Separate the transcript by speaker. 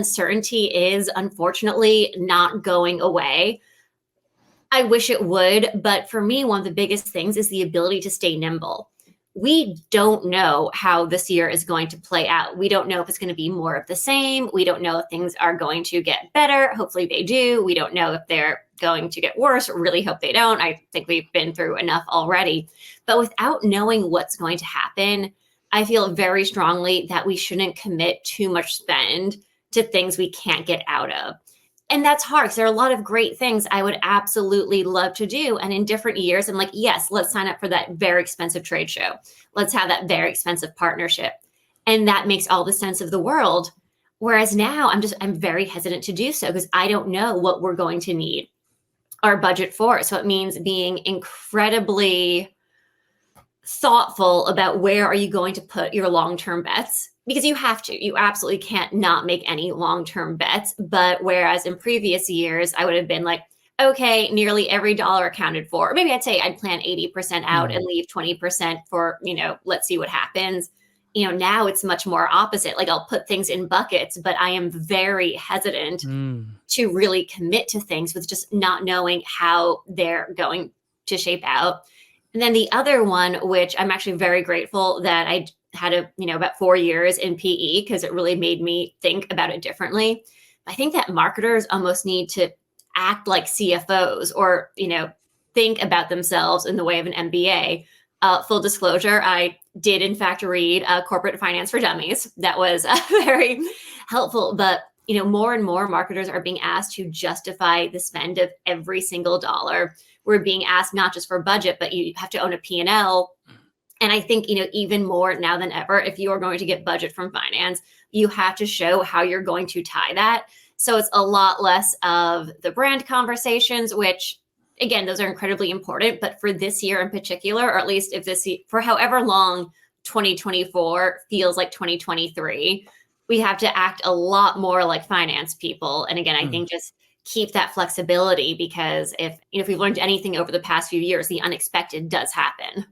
Speaker 1: uncertainty is unfortunately not going away. I wish it would, but for me, one of the biggest things is the ability to stay nimble. We don't know how this year is going to play out. We don't know if it's going to be more of the same. We don't know if things are going to get better. Hopefully they do. We don't know if they're going to get worse. Really hope they don't. I think we've been through enough already. But without knowing what's going to happen, I feel very strongly that we shouldn't commit too much spend to things we can't get out of. And that's hard because there are a lot of great things I would absolutely love to do. And in different years, I'm like, yes, let's sign up for that very expensive trade show. Let's have that very expensive partnership. And that makes all the sense of the world. Whereas now I'm very hesitant to do so because I don't know what we're going to need our budget for. So it means being incredibly thoughtful about where are you going to put your long-term bets, because you have to. You absolutely can't not make any long-term bets. But whereas in previous years, I would have been like, okay, nearly every dollar accounted for. Or maybe I'd say I'd plan 80% out and leave 20% for, let's see what happens. Now it's much more opposite. Like I'll put things in buckets, but I am very hesitant to really commit to things with just not knowing how they're going to shape out. And then the other one, which I'm actually very grateful that I had about 4 years in PE because it really made me think about it differently. I think that marketers almost need to act like CFOs or, think about themselves in the way of an MBA. Full disclosure, I did in fact read Corporate Finance for Dummies. That was very helpful. But, more and more marketers are being asked to justify the spend of every single dollar. We're being asked not just for budget, but you have to own a P&L. And I think, even more now than ever, if you are going to get budget from finance, you have to show how you're going to tie that. So it's a lot less of the brand conversations, which, again, those are incredibly important. But for this year in particular, or at least for however long 2024 feels like 2023, we have to act a lot more like finance people. And again, I think just keep that flexibility, because if we've learned anything over the past few years, the unexpected does happen.